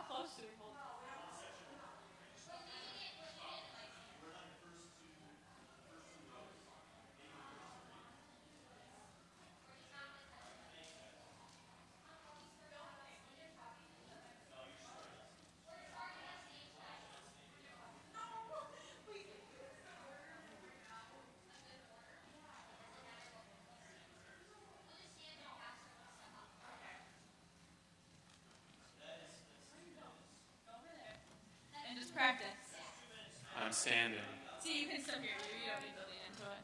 close should we hold? And just practice. I'm standing. See, you can still hear you. You don't need to lean into it.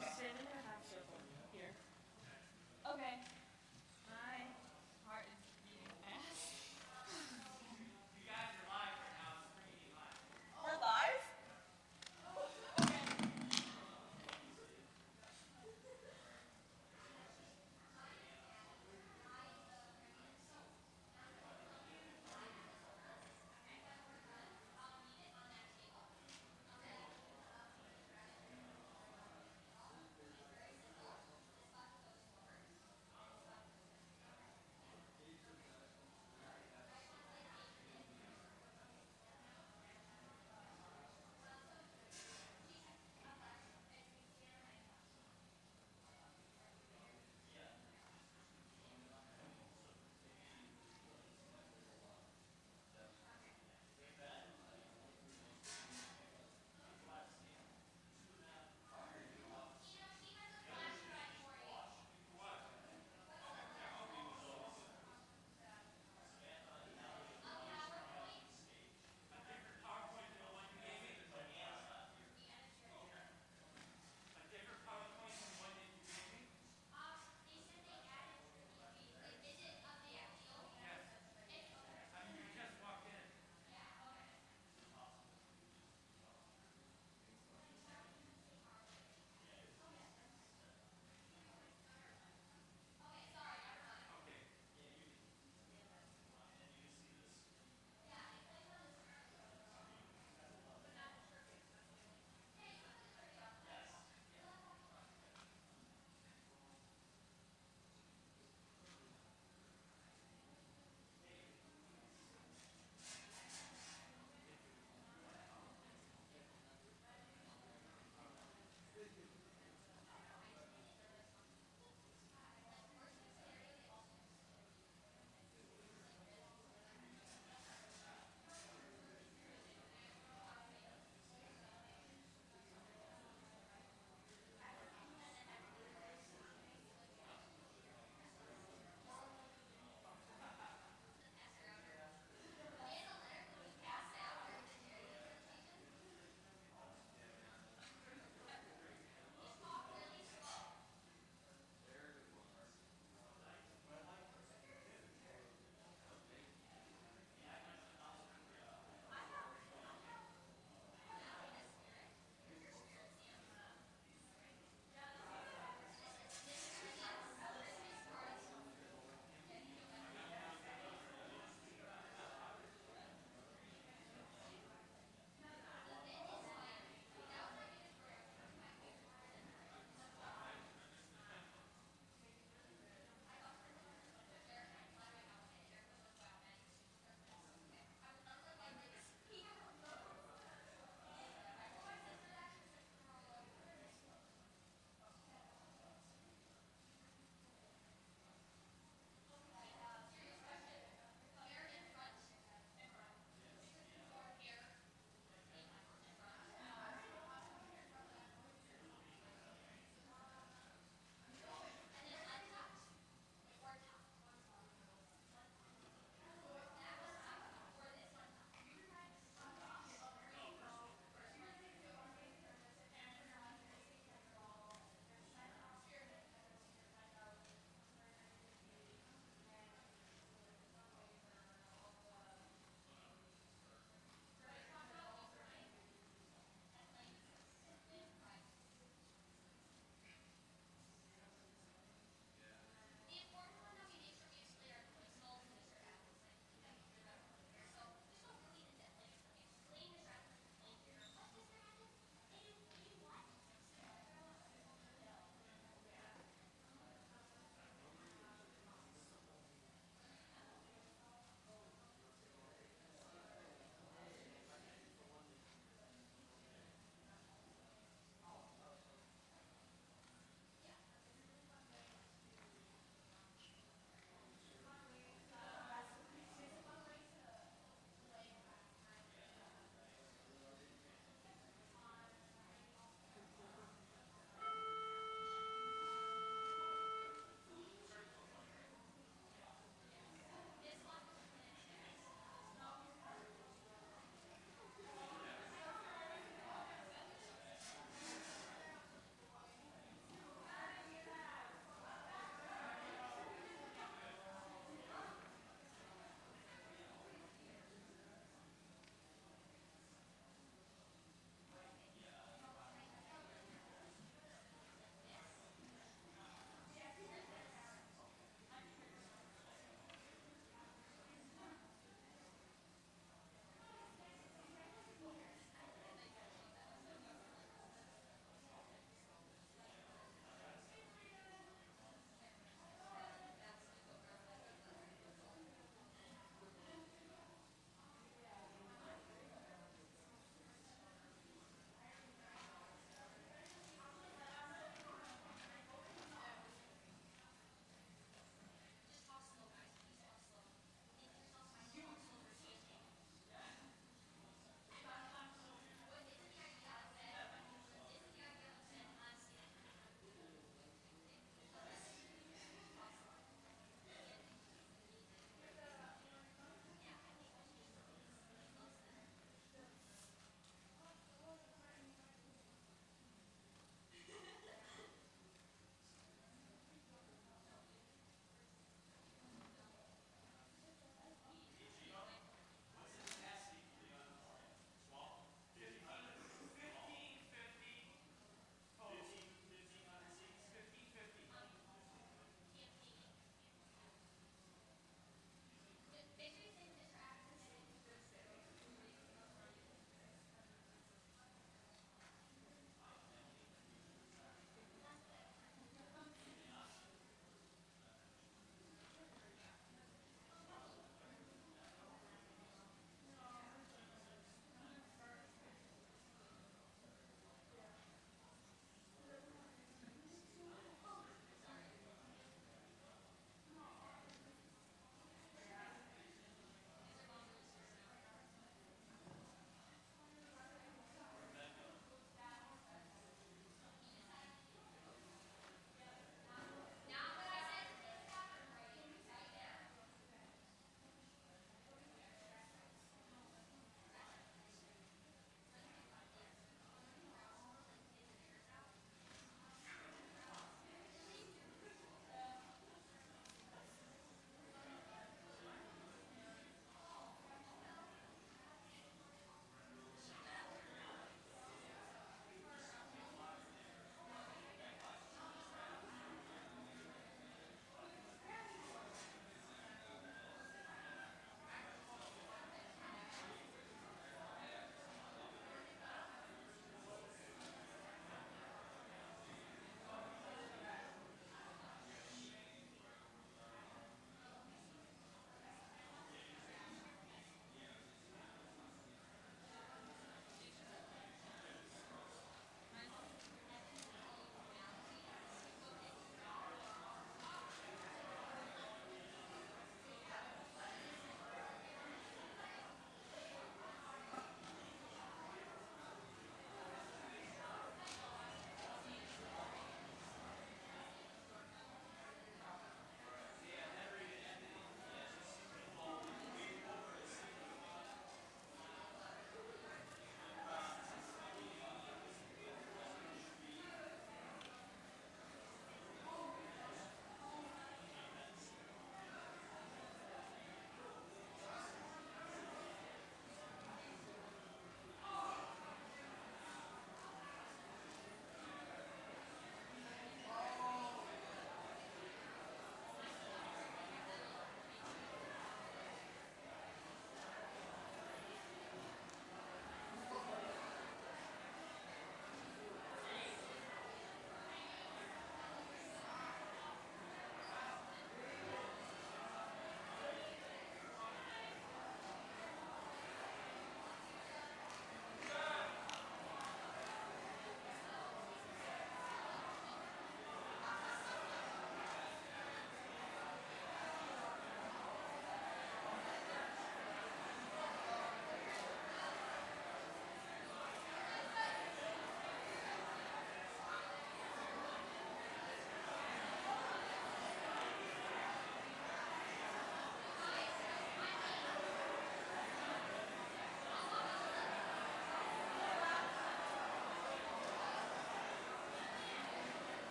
Okay. Stand in a half circle here. Okay. My Heart is beating fast. You guys are live right now. It's pretty live. We're live?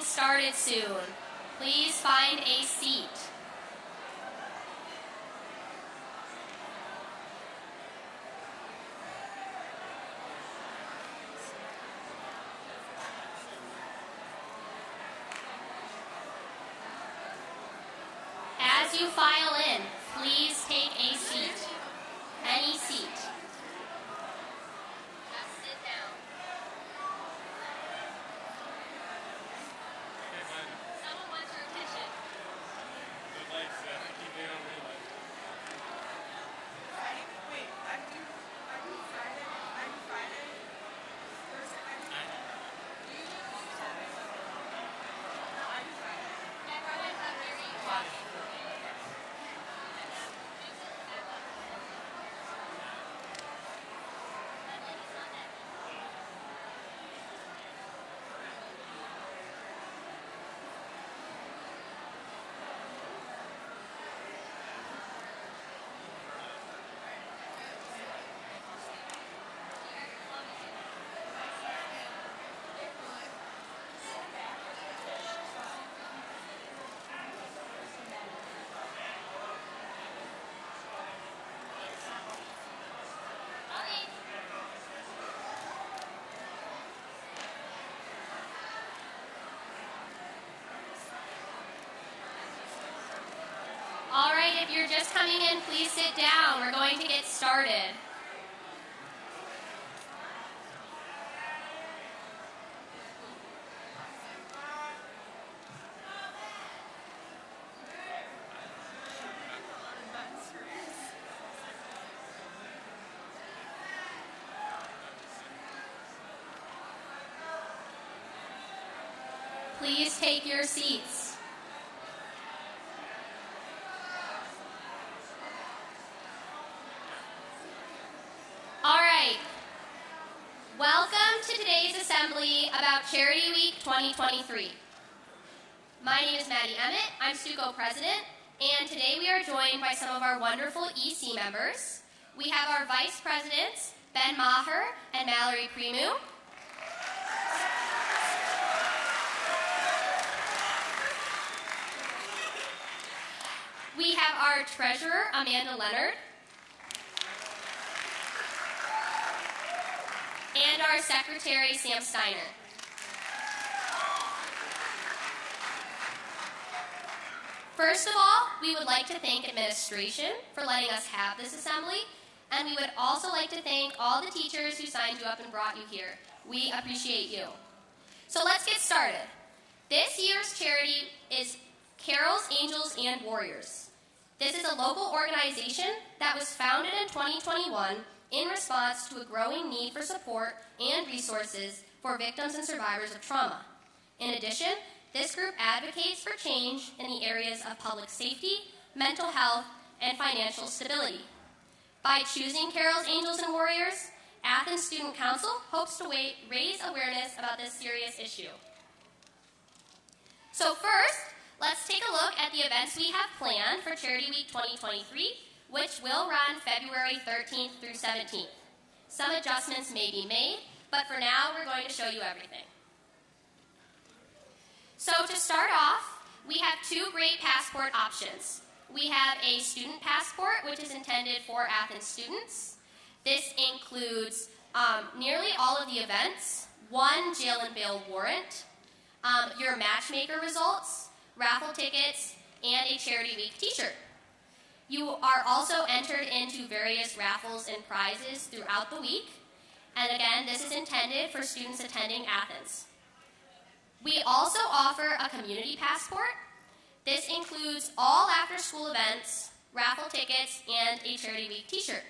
started soon. Please find a seat. As you file in, please take a seat. Any seat. Just sit down. Someone wants your attention. The lights, keep it on real light. Wait, I do Friday. I'm Friday. Thursday. Do you do Saturday? No, I do Friday. Everyone's up here eating coffee. All right, if you're just coming in, please sit down. We're going to get started. Please take your seats. All right. Welcome to today's assembly about Charity Week 2023. My name is Maddie Emmett. I'm SUCO president, and today we are joined by some of our wonderful EC members. We have our vice presidents, Ben Maher and Mallory Premu. We have our treasurer, Amanda Leonard. And our secretary, Sam Steiner. First of all, we would like to thank administration for letting us have this assembly, and we would also like to thank all the teachers who signed you up and brought you here. We appreciate you. So let's get started. This year's charity is Carols, Angels, and Warriors. This is a local organization that was founded in 2021 in response to a growing need for support and resources for victims and survivors of trauma. In addition, this group advocates for change in the areas of public safety, mental health, and financial stability. By choosing Carols, Angels, and Warriors, Athens Student Council hopes to raise awareness about this serious issue. So first, let's take a look at the events we have planned for Charity Week 2023, which will run February 13th through 17th. Some adjustments may be made, but for now, we're going to show you everything. So to start off, we have two great passport options. We have a student passport, which is intended for Athens students. This includes nearly all of the events, one jail and bail warrant, your matchmaker results, raffle tickets, and a Charity Week t-shirt. You are also entered into various raffles and prizes throughout the week. And again, this is intended for students attending Athens. We also offer a community passport. This includes all after-school events, raffle tickets, and a Charity Week t-shirt.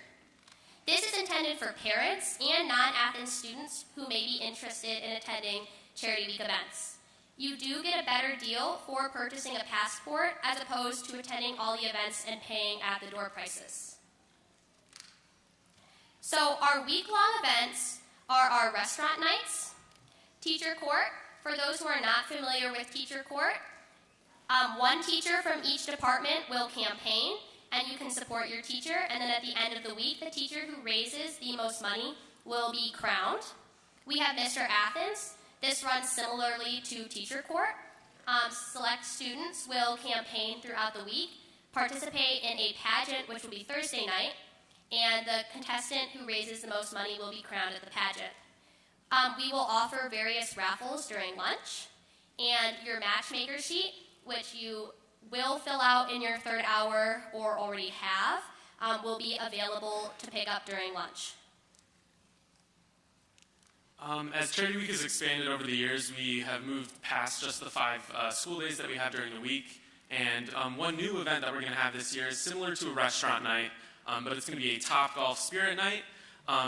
This is intended for parents and non-Athens students who may be interested in attending Charity Week events. You do get a better deal for purchasing a passport as opposed to attending all the events and paying at the door prices. So our week-long events are our restaurant nights, teacher court. For those who are not familiar with teacher court, one teacher from each department will campaign, and you can support your teacher, and then at the end of the week, the teacher who raises the most money will be crowned. We have Mr. Athens. This runs similarly to teacher court. Select students will campaign throughout the week, participate in a pageant, which will be Thursday night, and the contestant who raises the most money will be crowned at the pageant. We will offer various raffles during lunch, and your matchmaker sheet, which you will fill out in your third hour or already have, will be available to pick up during lunch. As Charity Week has expanded over the years, we have moved past just the 5 school days that we have during the week. And one new event that we're going to have this year is similar to a restaurant night, but it's going to be a Top Golf Spirit Night.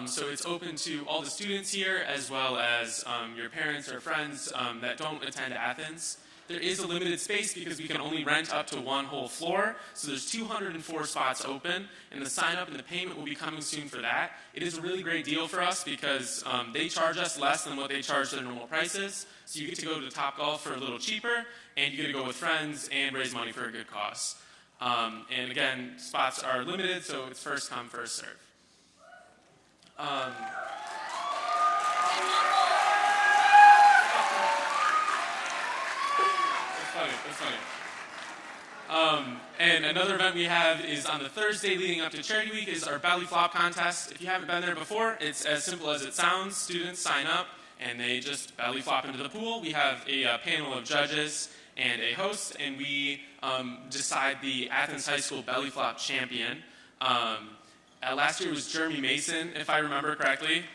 So it's open to all the students here, as well as your parents or friends that don't attend Athens. There is a limited space because we can only rent up to 1 whole floor, so there's 204 spots open, and the sign-up and the payment will be coming soon for that. It is a really great deal for us because they charge us less than what they charge their normal prices, so you get to go to Topgolf for a little cheaper, and you get to go with friends and raise money for a good cause. And again, spots are limited, so it's first come, first serve. That's funny. And another event we have is on the Thursday leading up to Charity Week is our belly flop contest. If you haven't been there before, it's as simple as it sounds. Students sign up and they just belly flop into the pool. We have a panel of judges and a host, and we decide the Athens High School belly flop champion. Last year was Jeremy Mason, if I remember correctly.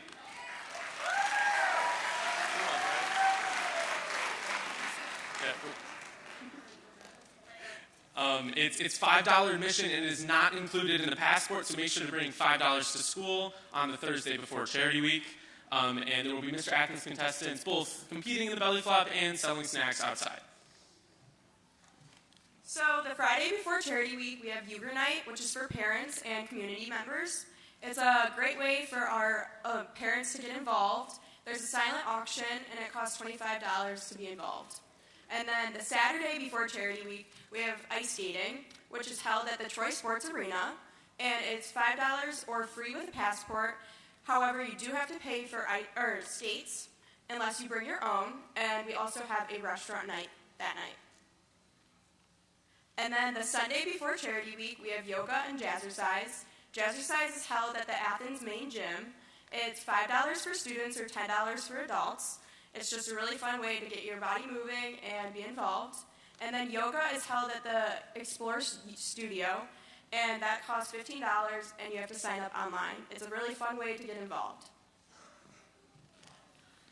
It's $5 admission and it is not included in the passport, so make sure to bring $5 to school on the Thursday before Charity Week. And there will be Mr. Athens contestants both competing in the belly flop and selling snacks outside. So the Friday before Charity Week, we have Euchre Night, which is for parents and community members. It's a great way for our parents to get involved. There's a silent auction, and it costs $25 to be involved. And then the Saturday before Charity Week, we have ice skating, which is held at the Troy Sports Arena, and it's $5 or free with a passport. However, you do have to pay for skates unless you bring your own, and we also have a restaurant night that night. And then the Sunday before Charity Week, we have yoga and jazzercise. Jazzercise is held at the Athens main gym. It's $5 for students or $10 for adults. It's just a really fun way to get your body moving and be involved. And then yoga is held at the Explore Studio, and that costs $15, and you have to sign up online. It's a really fun way to get involved.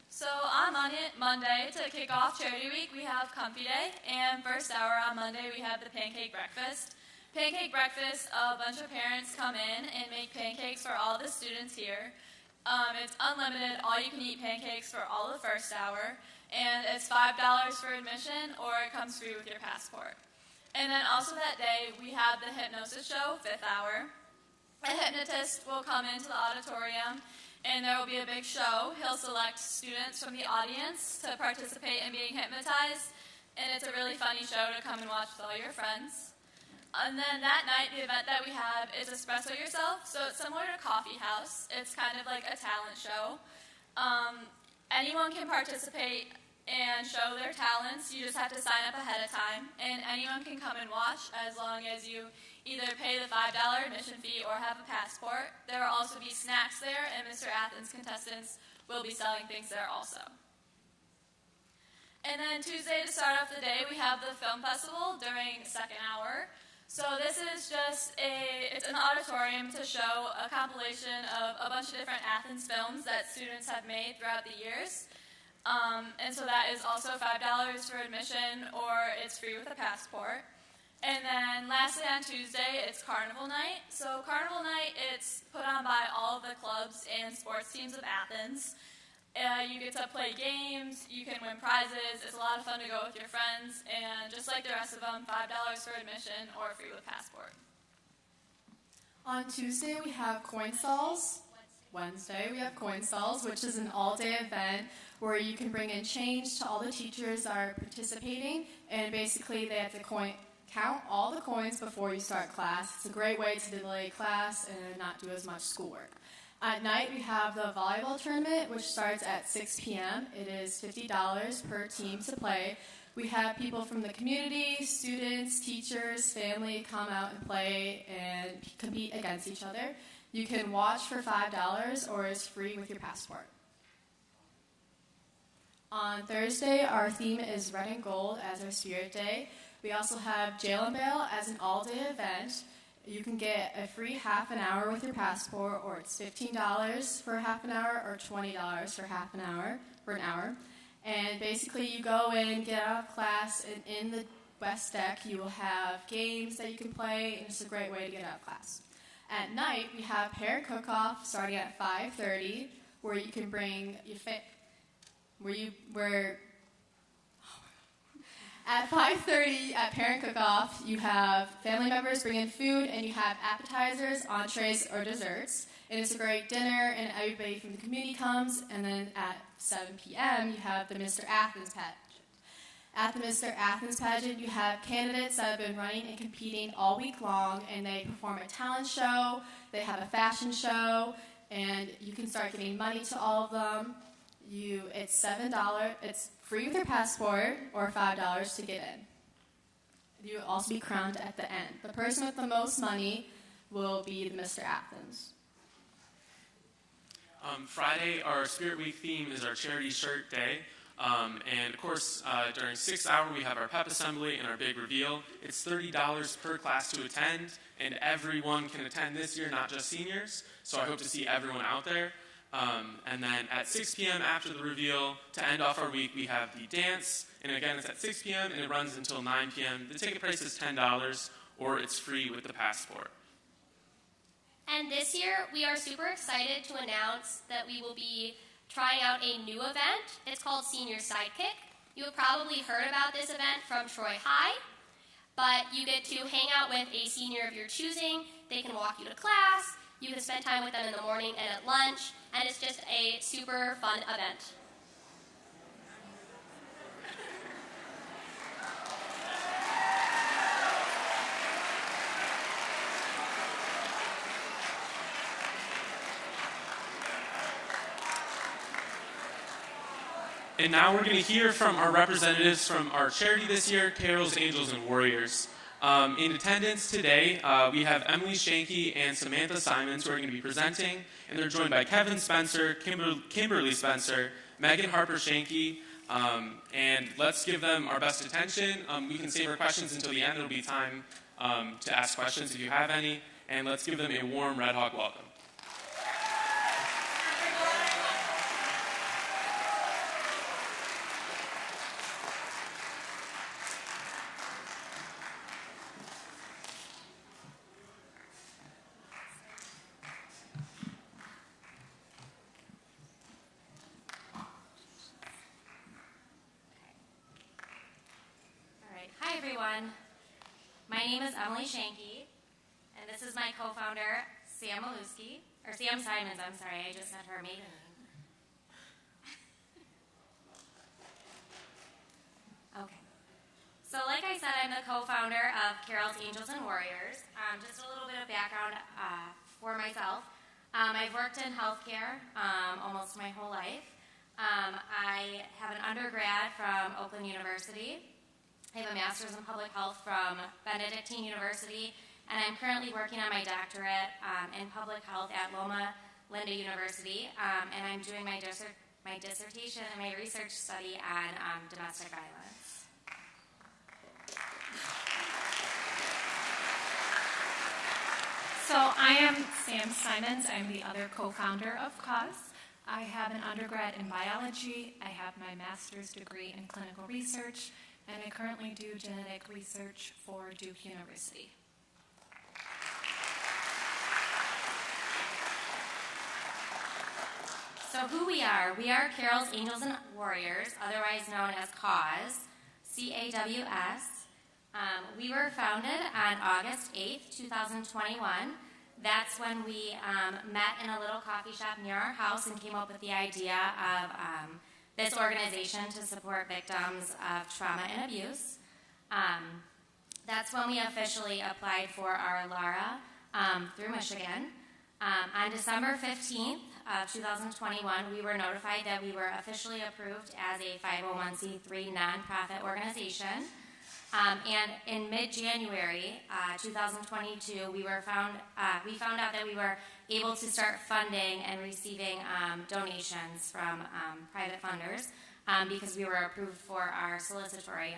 So on Monday, to kick off Charity Week, we have Comfy Day, and first hour on Monday, we have the Pancake Breakfast. Pancake Breakfast, a bunch of parents come in and make pancakes for all the students here. It's unlimited, all-you-can-eat pancakes for all the first hour, and it's $5 for admission, or it comes free with your passport. And then also that day, we have the hypnosis show, 5th hour. A hypnotist will come into the auditorium, and there will be a big show. He'll select students from the audience to participate in being hypnotized, and it's a really funny show to come and watch with all your friends. And then that night, the event that we have is Espresso Yourself. So it's similar to Coffee House. It's kind of like a talent show. Anyone can participate and show their talents. You just have to sign up ahead of time. And anyone can come and watch as long as you either pay the $5 admission fee or have a passport. There will also be snacks there, and Mr. Athens contestants will be selling things there also. And then Tuesday, to start off the day, we have the film festival during the second hour. So this is just it's an auditorium to show a compilation of a bunch of different Athens films that students have made throughout the years. And so that is also $5 for admission, or it's free with a passport. And then lastly on Tuesday, it's Carnival Night. So Carnival Night, it's put on by all of the clubs and sports teams of Athens. You get to play games, you can win prizes, it's a lot of fun to go with your friends, and just like the rest of them, $5 for admission or free with passport. On Tuesday we have coin stalls. Wednesday we have coin stalls, which is an all-day event where you can bring in change to all the teachers that are participating, and basically they have to count all the coins before you start class. It's a great way to delay class and not do as much schoolwork. At night, we have the volleyball tournament, which starts at 6 p.m. It is $50 per team to play. We have people from the community, students, teachers, family come out and play and compete against each other. You can watch for $5 or it's free with your passport. On Thursday, our theme is Red and Gold as our Spirit Day. We also have Jail and Bail as an all-day event. You can get a free half an hour with your passport, or it's $15 for half an hour or $20 for half an hour, for an hour. And basically you go in, get out of class, and in the West Deck you will have games that you can play, and it's a great way to get out of class. At night, we have parent cook-off starting at 5:30, where you can bring your at 5:30 at parent cook-off, you have family members bring in food, and you have appetizers, entrees, or desserts. And it's a great dinner, and everybody from the community comes. And then at 7 p.m., you have the Mr. Athens pageant. At the Mr. Athens pageant, you have candidates that have been running and competing all week long, and they perform a talent show, they have a fashion show, and you can start giving money to all of them. It's $7. It's free with your passport, or $5 to get in. You will also be crowned at the end. The person with the most money will be the Mr. Athens. Friday, our Spirit Week theme is our charity shirt day. And of course, during 6th hour, we have our pep assembly and our big reveal. It's $30 per class to attend, and everyone can attend this year, not just seniors. So I hope to see everyone out there. And then at 6 p.m. after the reveal, to end off our week, we have the dance. And again, it's at 6 p.m. and it runs until 9 p.m. The ticket price is $10, or it's free with the passport. And this year, we are super excited to announce that we will be trying out a new event. It's called Senior Sidekick. You have probably heard about this event from Troy High, but you get to hang out with a senior of your choosing. They can walk you to class. You can spend time with them in the morning and at lunch, and it's just a super fun event. And now we're going to hear from our representatives from our charity this year, Carols, Angels, and Warriors. In attendance today, we have Emily Shanky and Samantha Simons, who are going to be presenting, and they're joined by Kevin Spencer, Kimberly Spencer, Megan Harper Shanky, and let's give them our best attention. We can save our questions until the end. There will be time to ask questions if you have any, and let's give them a warm Red Hawk welcome. Hi everyone, my name is Emily Shanky, and this is my co-founder, Sam Simons, I'm sorry, I just said her maiden name. Okay, so like I said, I'm the co-founder of Carols, Angels, and Warriors. Just a little bit of background for myself. I've worked in healthcare almost my whole life. I have an undergrad from Oakland University. I have a master's in public health from Benedictine University, and I'm currently working on my doctorate in public health at Loma Linda University, and I'm doing my dissertation and my research study on domestic violence. So I am Sam Simons. I'm the other co-founder of CAUSE. I have an undergrad in biology. I have my master's degree in clinical research, and I currently do genetic research for Duke University. So who we are Carols, Angels, and Warriors, otherwise known as CAWS, C-A-W-S. We were founded on August 8th, 2021. That's when we met in a little coffee shop near our house and came up with the idea of this organization to support victims of trauma and abuse. That's when we officially applied for our LARA through Michigan. On December 15th of 2021, we were notified that we were officially approved as a 501c3 nonprofit organization. And in mid-January 2022, we found out that we were able to start funding and receiving donations from private funders because we were approved for our solicitatory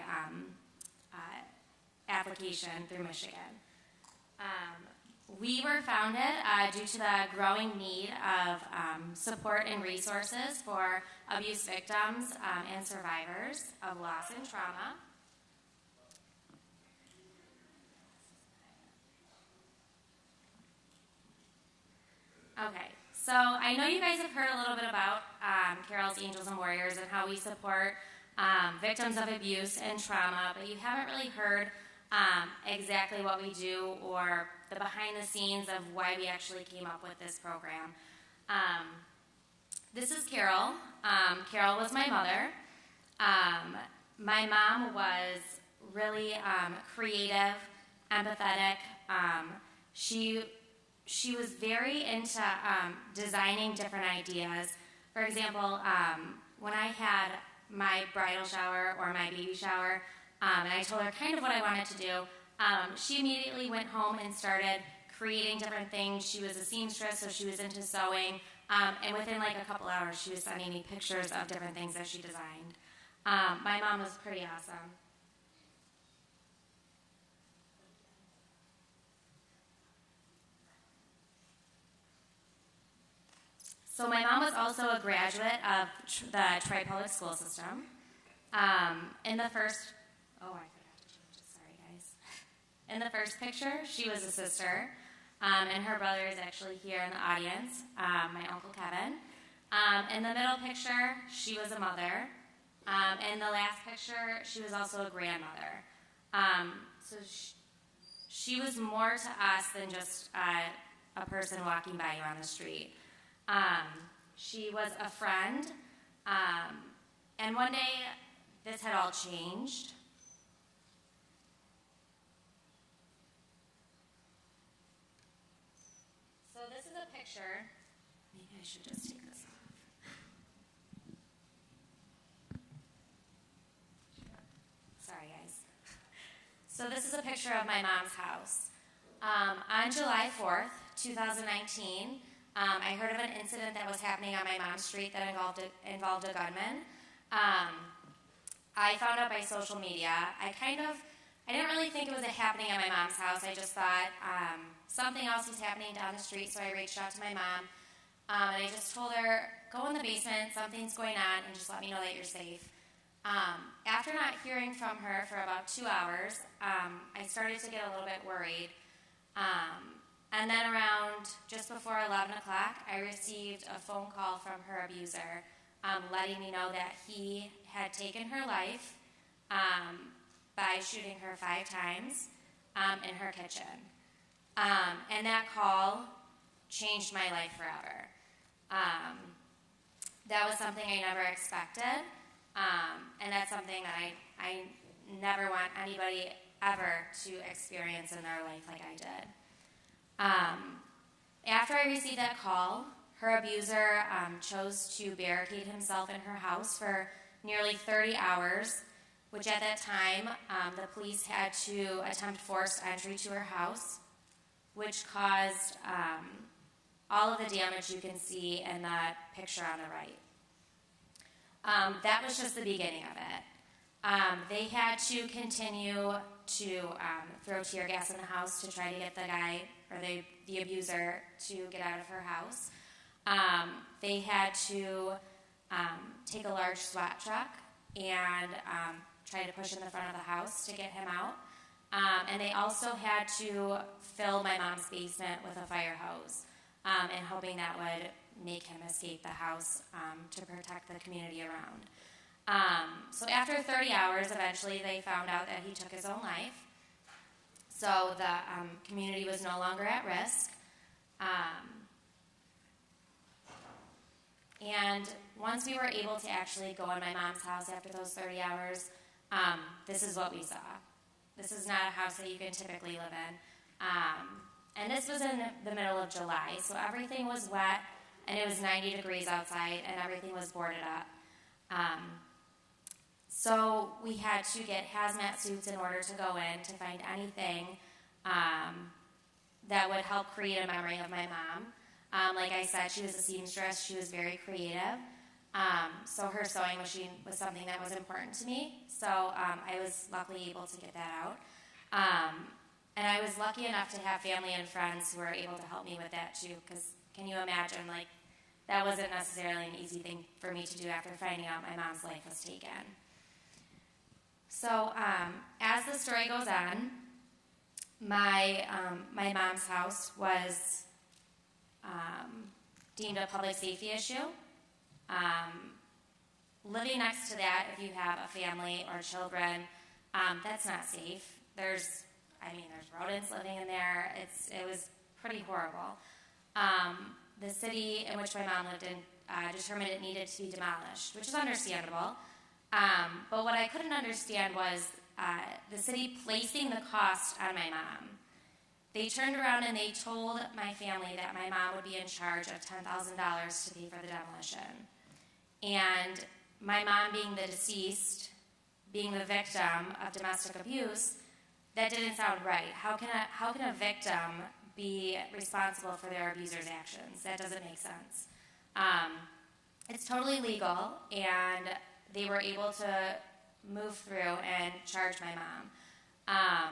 application through Michigan. We were founded due to the growing need of support and resources for abuse victims and survivors of loss and trauma. Okay, so I know you guys have heard a little bit about Carol's Angels and Warriors and how we support victims of abuse and trauma, but you haven't really heard exactly what we do or the behind the scenes of why we actually came up with this program. This is Carol. Carol was my mother. My mom was really creative, empathetic. She was very into designing different ideas. For example, when I had my bridal shower or my baby shower, and I told her kind of what I wanted to do, she immediately went home and started creating different things. She was a seamstress, so she was into sewing, and within like a couple hours, she was sending me pictures of different things that she designed. My mom was pretty awesome. So my mom was also a graduate of the Tri-Public School System. In the first picture, she was a sister, and her brother is actually here in the audience, my Uncle Kevin. In the middle picture, she was a mother. In the last picture, she was also a grandmother. So she was more to us than just a person walking by you on the street. She was a friend, and one day this had all changed. So this is a picture. Maybe I should just take this off. Sorry, guys. So this is a picture of my mom's house. On July 4th, 2019, I heard of an incident that was happening on my mom's street that involved a gunman. I found out by social media. I didn't really think it was happening at my mom's house. I just thought something else was happening down the street, so I reached out to my mom, and I just told her, go in the basement, something's going on, and just let me know that you're safe. After not hearing from her for about 2 hours, I started to get a little bit worried. And then around just before 11 o'clock, I received a phone call from her abuser letting me know that he had taken her life by shooting her 5 times in her kitchen. And that call changed my life forever. That was something I never expected, and that's something that I never want anybody ever to experience in their life like I did. After I received that call, her abuser chose to barricade himself in her house for nearly 30 hours, which at that time, the police had to attempt forced entry to her house, which caused all of the damage you can see in that picture on the right. That was just the beginning of it. They had to continue to throw tear gas in the house to try to get the guy, or the abuser, to get out of her house. They had to take a large SWAT truck and try to push in the front of the house to get him out. And they also had to fill my mom's basement with a fire hose, and hoping that would make him escape the house to protect the community around. So after 30 hours, eventually they found out that he took his own life. So the community was no longer at risk. And once we were able to actually go in my mom's house after those 30 hours, this is what we saw. This is not a house that you can typically live in. And this was in the middle of July, so everything was wet, and it was 90 degrees outside, and everything was boarded up. So we had to get hazmat suits in order to go in to find anything that would help create a memory of my mom. Like I said, she was a seamstress. She was very creative. So her sewing machine was something that was important to me. So I was luckily able to get that out. And I was lucky enough to have family and friends who were able to help me with that too. Because can you imagine, like, that wasn't necessarily an easy thing for me to do after finding out my mom's life was taken. So as the story goes on, my mom's house was deemed a public safety issue. Living next to that, if you have a family or children, that's not safe. There's rodents living in there. It was pretty horrible. The city in which my mom lived in determined it needed to be demolished, which is understandable. But what I couldn't understand was the city placing the cost on my mom. They turned around and they told my family that my mom would be in charge of $10,000 to pay for the demolition. And my mom being the deceased, being the victim of domestic abuse, that didn't sound right. How can a victim be responsible for their abuser's actions? That doesn't make sense. It's totally legal, and they were able to move through and charge my mom.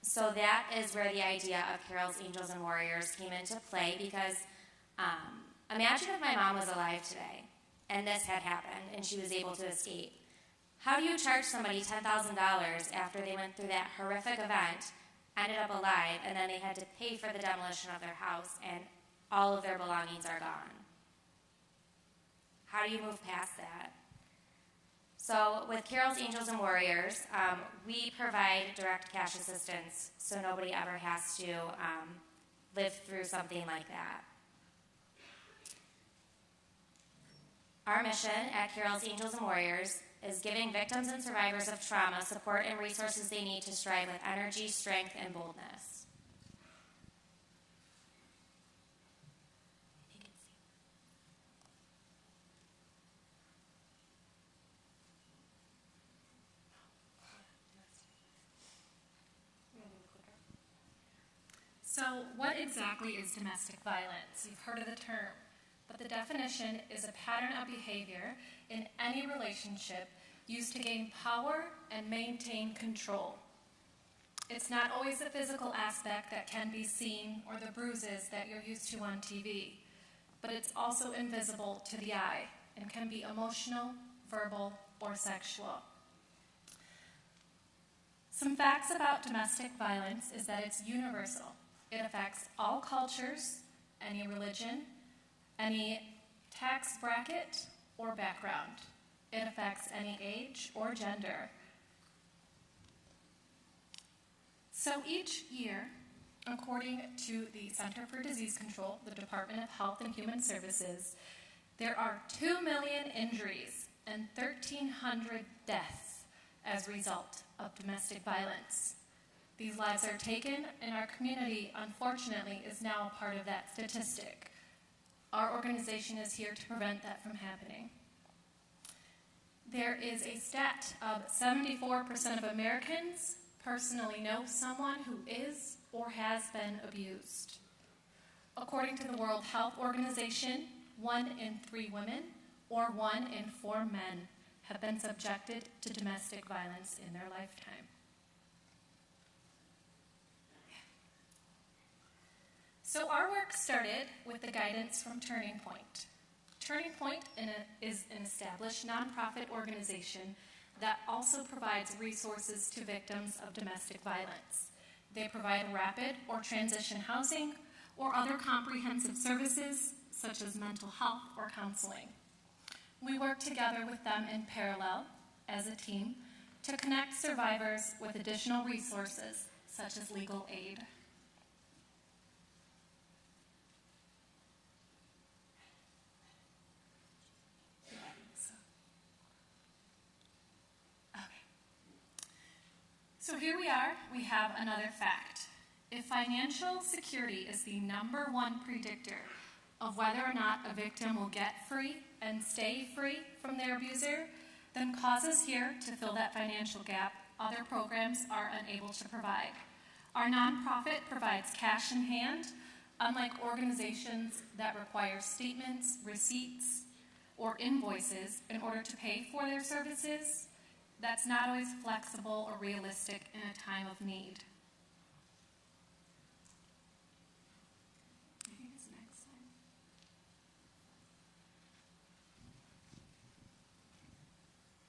So that is where the idea of Carol's Angels and Warriors came into play, because imagine if my mom was alive today and this had happened and she was able to escape. How do you charge somebody $10,000 after they went through that horrific event, ended up alive, and then they had to pay for the demolition of their house and all of their belongings are gone? How do you move past that? So with Carol's Angels and Warriors, we provide direct cash assistance so nobody ever has to live through something like that. Our mission at Carol's Angels and Warriors is giving victims and survivors of trauma support and resources they need to strive with energy, strength, and boldness. So, what exactly is domestic violence? You've heard of the term, but the definition is a pattern of behavior in any relationship used to gain power and maintain control. It's not always the physical aspect that can be seen or the bruises that you're used to on TV, but it's also invisible to the eye and can be emotional, verbal, or sexual. Some facts about domestic violence is that it's universal. It affects all cultures, any religion, any tax bracket or background. It affects any age or gender. So each year, according to the Center for Disease Control, the Department of Health and Human Services, there are 2 million injuries and 1,300 deaths as a result of domestic violence. These lives are taken, and our community, unfortunately, is now a part of that statistic. Our organization is here to prevent that from happening. There is a stat of 74% of Americans personally know someone who is or has been abused. According to the World Health Organization, 1 in 3 women or 1 in 4 men have been subjected to domestic violence in their lifetime. So our work started with the guidance from Turning Point. Turning Point is an established nonprofit organization that also provides resources to victims of domestic violence. They provide rapid or transition housing or other comprehensive services such as mental health or counseling. We work together with them in parallel as a team to connect survivors with additional resources such as legal aid. So here we are, we have another fact. If financial security is the number one predictor of whether or not a victim will get free and stay free from their abuser, then cause is here to fill that financial gap other programs are unable to provide. Our nonprofit provides cash in hand, unlike organizations that require statements, receipts, or invoices in order to pay for their services. That's not always flexible or realistic in a time of need.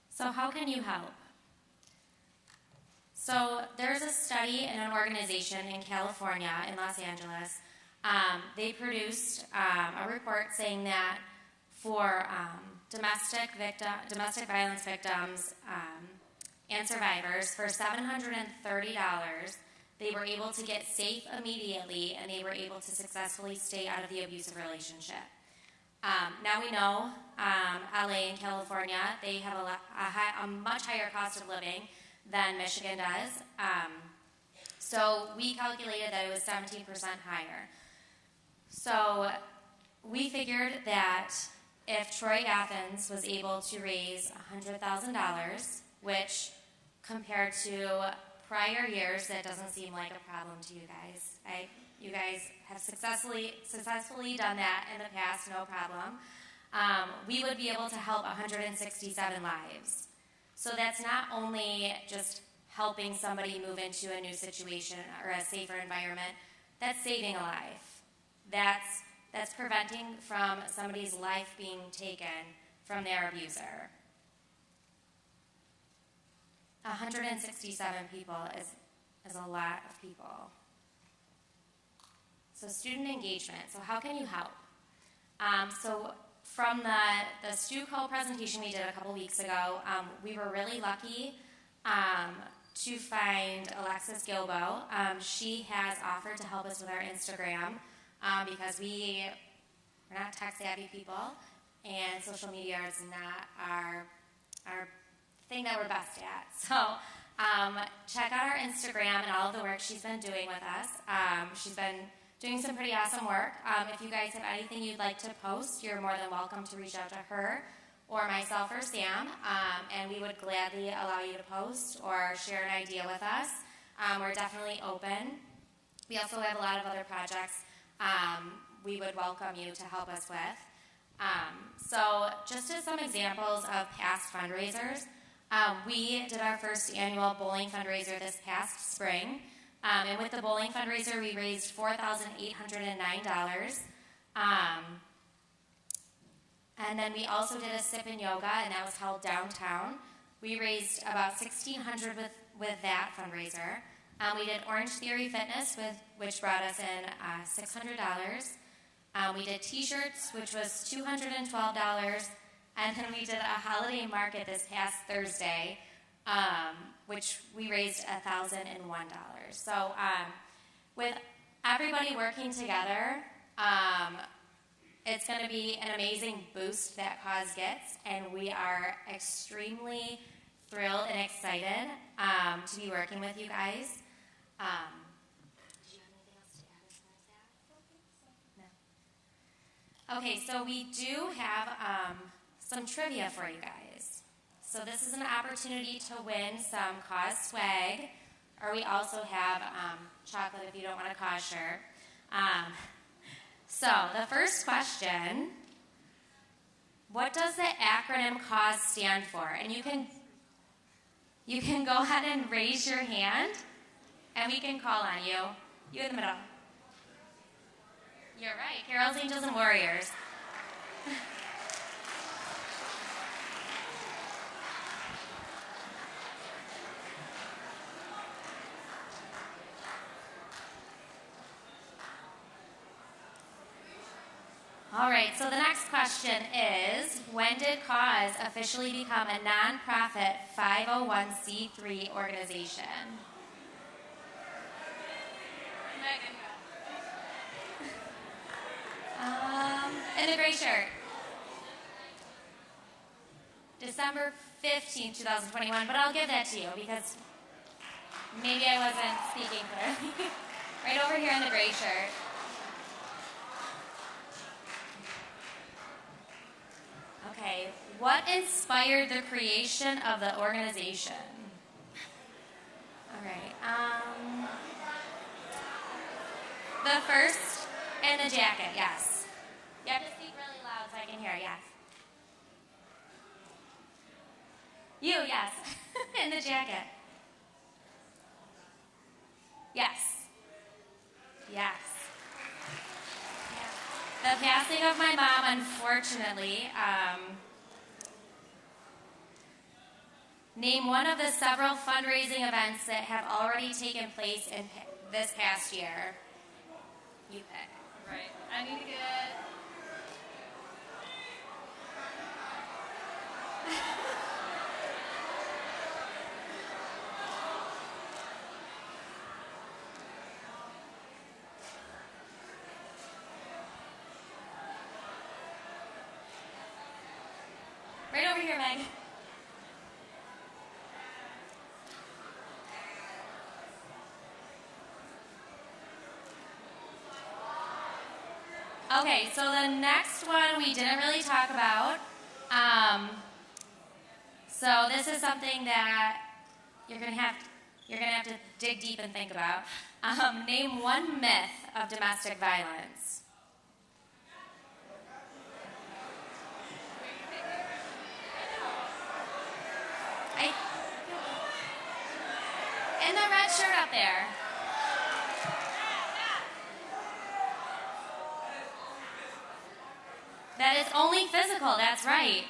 So how can you help? So there's a study in an organization in California, in Los Angeles. They produced a report saying that for domestic violence victims and survivors, for $730, they were able to get safe immediately, and they were able to successfully stay out of the abusive relationship. Now we know LA and California, they have a much higher cost of living than Michigan does. So we calculated that it was 17% higher. So we figured that if Troy Athens was able to raise $100,000, which compared to prior years, that doesn't seem like a problem to you guys. You guys have successfully done that in the past, no problem. We would be able to help 167 lives. So that's not only just helping somebody move into a new situation or a safer environment, that's saving a life. That's preventing from somebody's life being taken from their abuser. 167 people is a lot of people. So student engagement. So how can you help? So from the StuCo presentation we did a couple weeks ago, we were really lucky to find Alexis Gilbo. She has offered to help us with our Instagram because we're not tech-savvy people, and social media is not our thing that we're best at. So check out our Instagram and all of the work she's been doing with us. She's been doing some pretty awesome work. If you guys have anything you'd like to post, you're more than welcome to reach out to her or myself or Sam, and we would gladly allow you to post or share an idea with us. We're definitely open. We also have a lot of other projects we would welcome you to help us with. So just as some examples of past fundraisers, we did our first annual bowling fundraiser this past spring. And with the bowling fundraiser, we raised $4,809. And then we also did a sip and yoga, and that was held downtown. We raised about $1,600 with that fundraiser. We did Orange Theory Fitness, which brought us in $600. We did T-shirts, which was $212. And then we did a holiday market this past Thursday, which we raised $1,001. So with everybody working together, it's going to be an amazing boost that cause gets, and we are extremely thrilled and excited to be working with you guys. Do you have anything else to add as far as that? No. Okay, so we do have some trivia for you guys. So this is an opportunity to win some cause swag, or we also have chocolate if you don't want a cause shirt. So the first question, what does the acronym cause stand for? And you can go ahead and raise your hand, and we can call on you. You in the middle. You're right, Carol's Angels and Warriors. All right, so the next question is, when did CAUSE officially become a nonprofit 501c3 organization? In the gray shirt. December 15, 2021, but I'll give that to you because maybe I wasn't speaking clearly. Right over here in the gray shirt. Okay, what inspired the creation of the organization? All right, the first and the jacket, yes. You have to speak really loud so I can hear, yes. You, yes, in the jacket. Yes. Yes. The passing of my mom, unfortunately, name one of the several fundraising events that have already taken place in this past year. You pick. Right. I need to get. Right over here, Meg. Okay, so the next one we didn't really talk about. So this is something that you're gonna have to dig deep and think about. Name one myth of domestic violence. In the red shirt up there. That is only physical, that's right.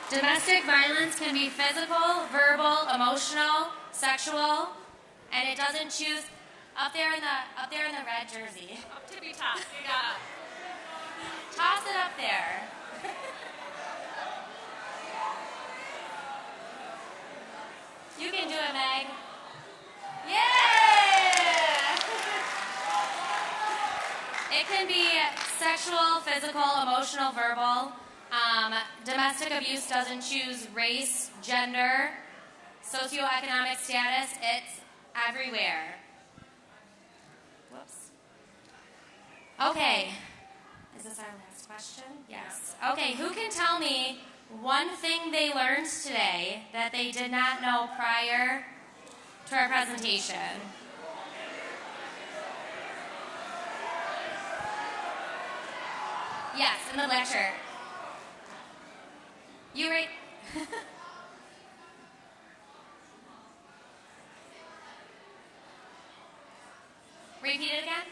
Domestic violence can be physical, verbal, emotional, sexual, and it doesn't choose up there in the red jersey. Up tippy top. You got it. Toss it up there. You can do it, Meg. Yeah! It can be sexual, physical, emotional, verbal. Domestic abuse doesn't choose race, gender, socioeconomic status. It's everywhere. Whoops. Okay. Is this our last question? Yes. Okay, who can tell me one thing they learned today that they did not know prior to our presentation? Yes, in the black shirt. You right? Repeat it again.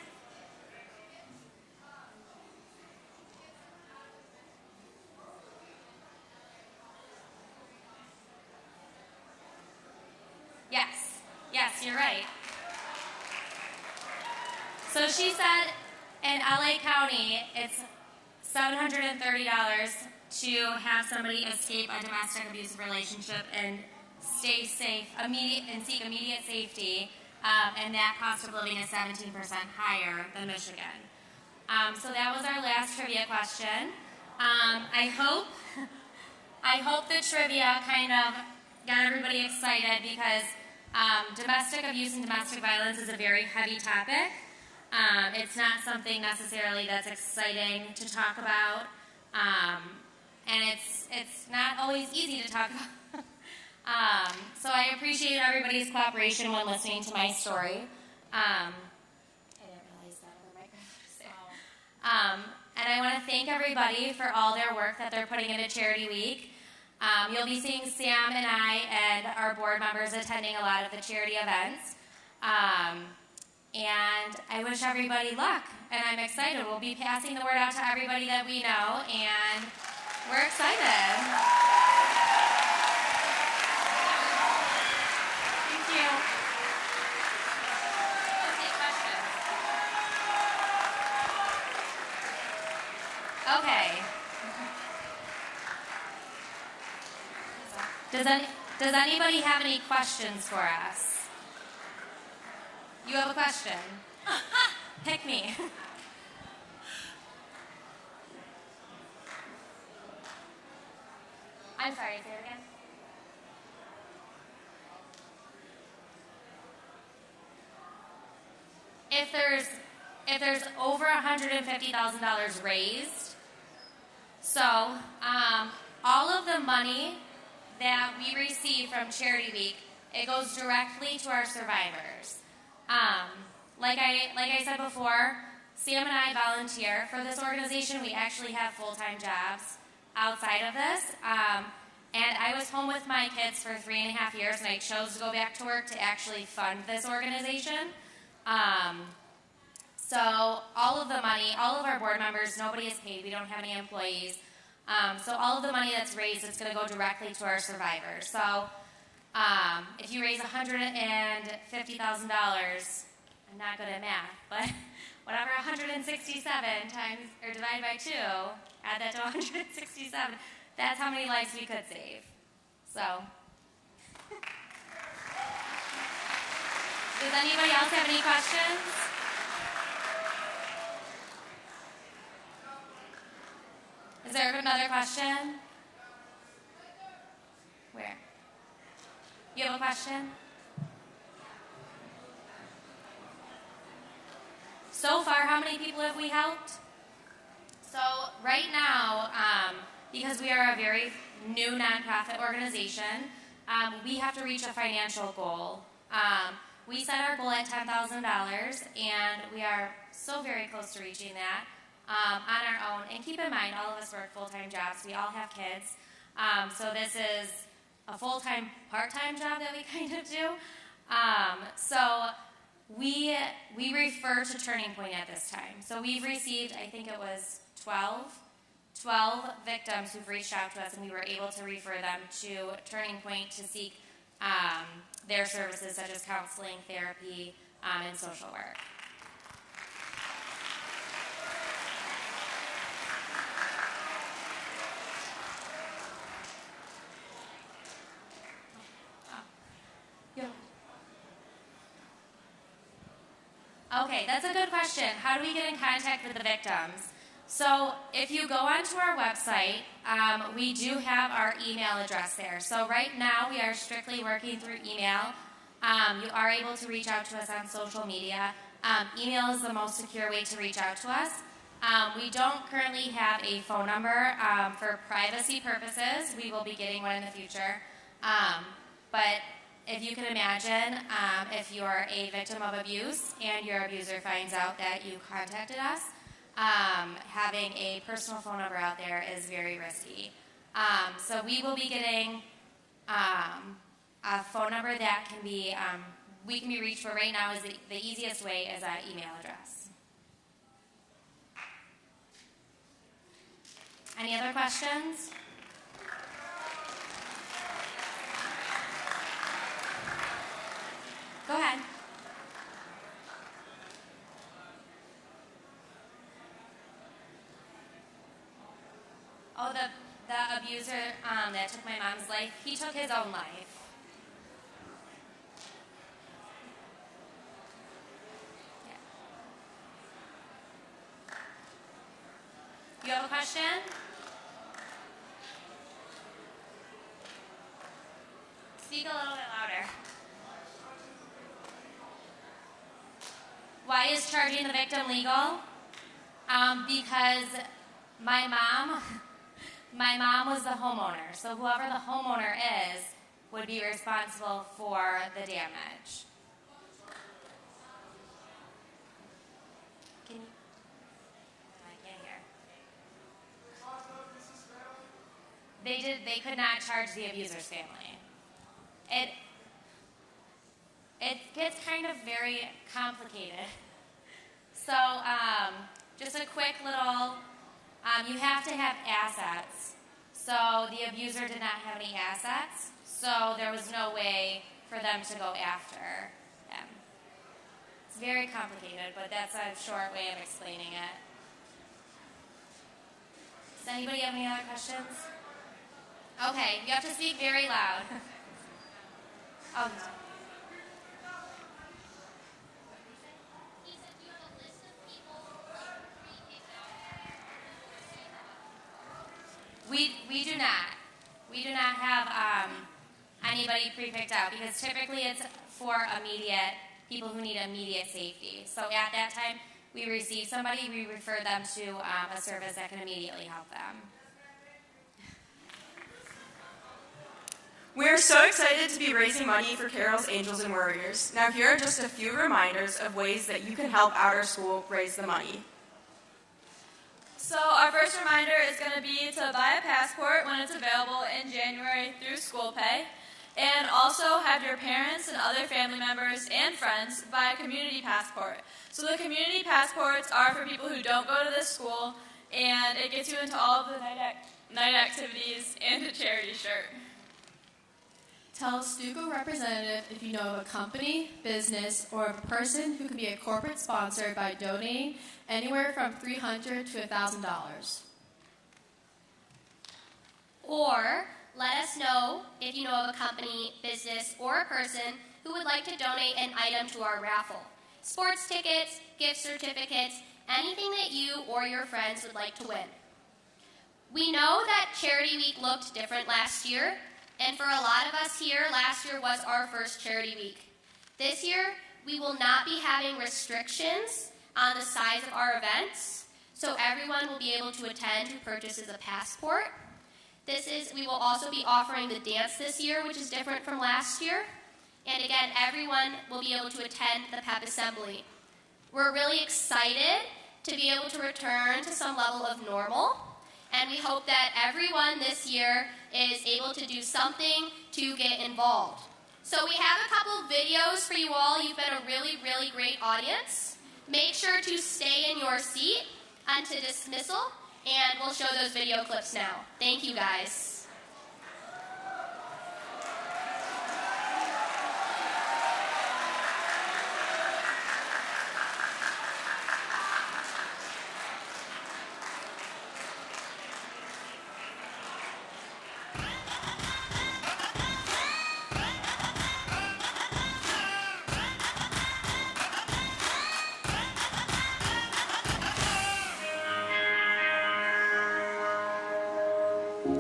Yes, you're right. So she said in LA County, it's $730 to have somebody escape a domestic abusive relationship and stay safe, and seek immediate safety, and that cost of living is 17% higher than Michigan. So that was our last trivia question. I hope the trivia kind of got everybody excited because domestic abuse and domestic violence is a very heavy topic. It's not something necessarily that's exciting to talk about, and it's not always easy to talk about. So I appreciate everybody's cooperation when listening to my story. I didn't realize that other microphone was there. And I want to thank everybody for all their work that they're putting into Charity Week. You'll be seeing Sam and I and our board members attending a lot of the charity events. And I wish everybody luck, and I'm excited. We'll be passing the word out to everybody that we know, and we're excited. Thank you. Take questions. Okay. Does anybody have any questions for us? You have a question? Pick me. I'm sorry, say it again. if there's over $150,000 raised, so all of the money that we receive from Charity Week, it goes directly to our survivors. Like I said before, Sam and I volunteer for this organization. We actually have full-time jobs outside of this. And I was home with my kids for 3.5 years, and I chose to go back to work to actually fund this organization. So all of the money, all of our board members, nobody is paid. We don't have any employees. So all of the money that's raised is going to go directly to our survivors. So if you raise $150,000, I'm not good at math, but whatever 167 times or divided by 2, add that to 167, that's how many lives we could save. So, does anybody else have any questions? Is there another question? Where? You have a question? So far, how many people have we helped? So right now, because we are a very new nonprofit organization, we have to reach a financial goal. We set our goal at $10,000, and we are so very close to reaching that on our own. And keep in mind, all of us work full-time jobs. We all have kids. So this is a full-time, part-time job that we kind of do. So we refer to Turning Point at this time. So we've received, I think it was 12 victims who've reached out to us, and we were able to refer them to Turning Point to seek their services such as counseling, therapy, and social work. Okay, that's a good question. How do we get in contact with the victims? So if you go onto our website, we do have our email address there. So right now we are strictly working through email. You are able to reach out to us on social media. Email is the most secure way to reach out to us. We don't currently have a phone number for privacy purposes. We will be getting one in the future. But if you can imagine, if you're a victim of abuse and your abuser finds out that you contacted us, having a personal phone number out there is very risky. So we will be getting a phone number that can be, we can be reached for right now. Is the easiest way is an email address. Any other questions? Go ahead. Oh, the abuser that took my mom's life, he took his own life. Yeah. You have a question? Speak a little bit louder. Why is charging the victim legal? Because my mom was the homeowner. So whoever the homeowner is would be responsible for the damage. Can you? I can't hear. They could not charge the abuser's family. It gets kind of very complicated. So just a quick little, you have to have assets. So the abuser did not have any assets, so there was no way for them to go after them. It's very complicated, but that's a short way of explaining it. Does anybody have any other questions? Okay, you have to speak very loud. Oh. We do not. We do not have anybody pre-picked out because typically it's for immediate people who need immediate safety. So at that time, we receive somebody, we refer them to a service that can immediately help them. We are so excited to be raising money for Carol's Angels and Warriors. Now here are just a few reminders of ways that you can help our school raise the money. So our first reminder is going to be to buy a passport when it's available in January through school pay. And also have your parents and other family members and friends buy a community passport. So the community passports are for people who don't go to this school, and it gets you into all of the night activities and a charity shirt. Tell a Stuco representative if you know of a company, business, or a person who can be a corporate sponsor by donating anywhere from $300 to $1,000. Or let us know if you know of a company, business, or a person who would like to donate an item to our raffle. Sports tickets, gift certificates, anything that you or your friends would like to win. We know that Charity Week looked different last year, and for a lot of us here, last year was our first Charity Week. This year, we will not be having restrictions on the size of our events, so everyone will be able to attend who purchases a passport. We will also be offering the dance this year, which is different from last year. And again, everyone will be able to attend the PEP assembly. We're really excited to be able to return to some level of normal, and we hope that everyone this year is able to do something to get involved. So we have a couple videos for you all. You've been a really, really great audience. Make sure to stay in your seat until dismissal, and we'll show those video clips now. Thank you, guys.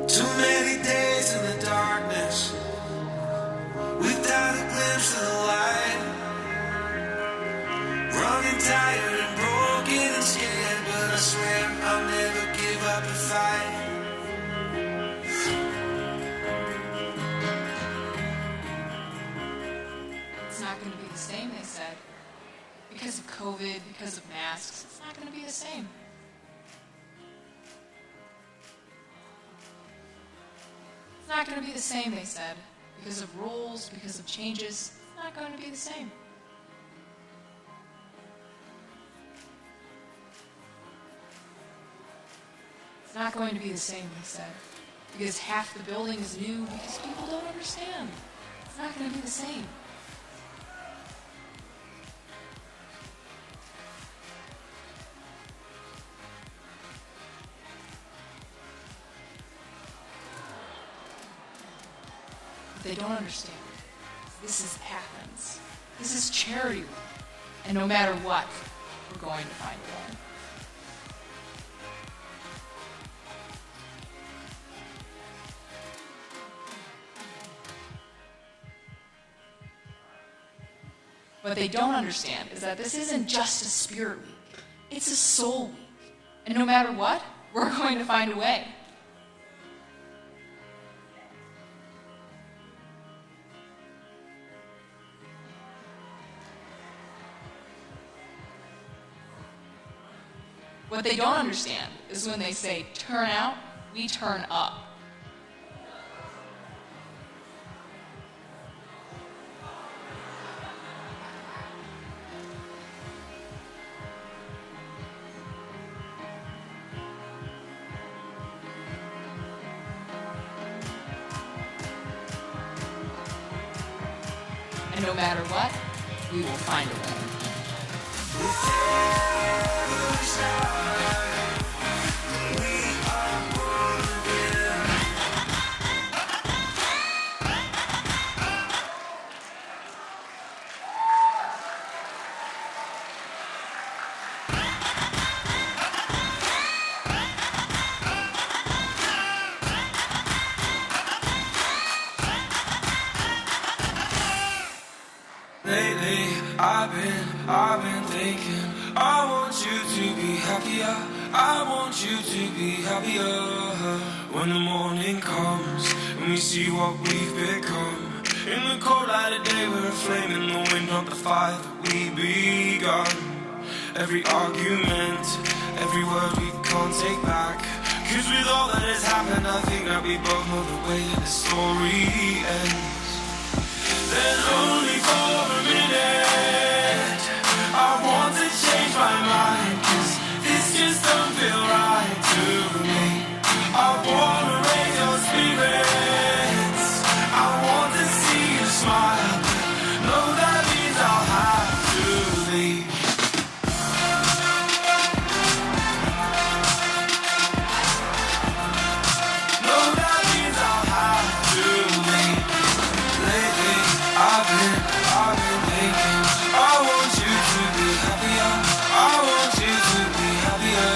Too many days in the darkness, without a glimpse of the light. Running tired and broken and scared, but I swear I'll never give up the fight. It's not going to be the same, they said. Because of COVID, because of masks, it's not going to be the same. It's not going to be the same, they said. Because of rules, because of changes, it's not going to be the same. It's not going to be the same, they said. Because half the building is new, because people don't understand. It's not going to be the same. They don't understand. This is Athens. This is Charity Week. And no matter what, we're going to find a way. What they don't understand is that this isn't just a spirit week. It's a soul week. And no matter what, we're going to find a way. What they don't understand is when they say, turn out, we turn up. And no matter what, we will find a way. Lately, I've been thinking, I want you to be happier. I want you to be happier. When the morning comes and we see what we've become. In the cold light of day we're a flame in the wind, not the fire that we begun. Every argument, every word we can't take back. Cause with all that has happened, I think that we both know the way that the story ends. Then only for a minute I want to change my mind, cause this just don't feel right to me. I wanna raise your spirits, I want to see you smile. No, that means I'll have to leave. No, that means I'll have to leave. Lately, I've been thinking, I want you to be happier. I want you to be happier.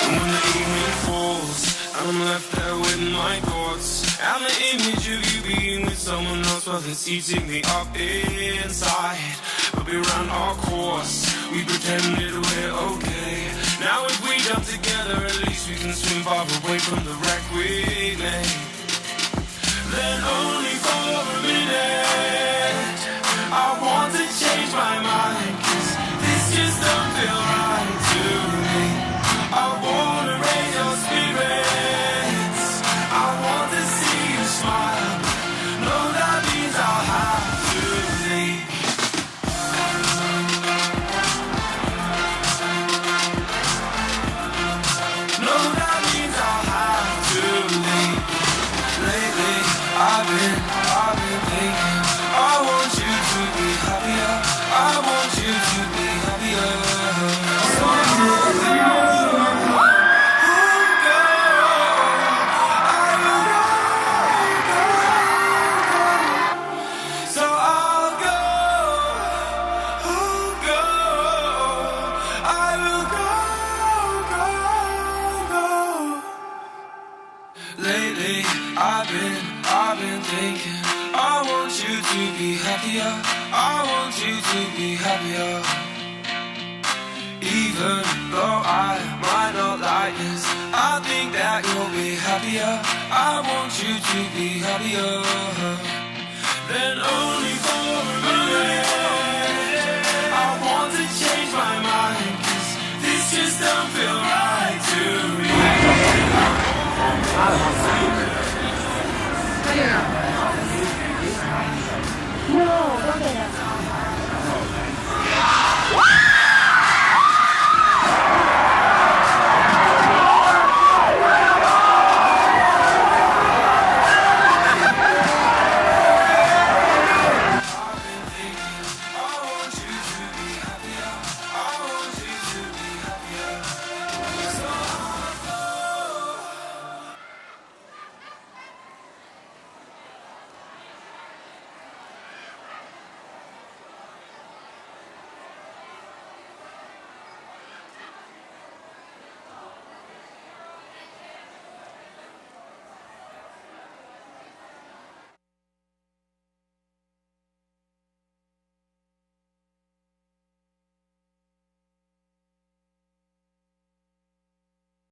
And when the evening falls and I'm left there with my thoughts, and the image of you being with someone else, well, it's eating me up inside. But we ran our course, we pretended we're okay. Now if we jump together, at least we can swim far away from the wreck we made. Then only for a minute I want to change my mind, cause this just don't feel right to me. I wanna raise your spirits, I want to see you smile. No, that means I'll have to leave. No, that means I'll have to leave. Lately, I've been thinking, I want you to be happier. I want you to be happier. So I'll go, I will go. So I'll go, I will go. Lately, I've been thinking, I want you to be happier. I want you to be happier. Even though I might not like this, I think that you'll be happier. I want you to be happier. Then only for a minute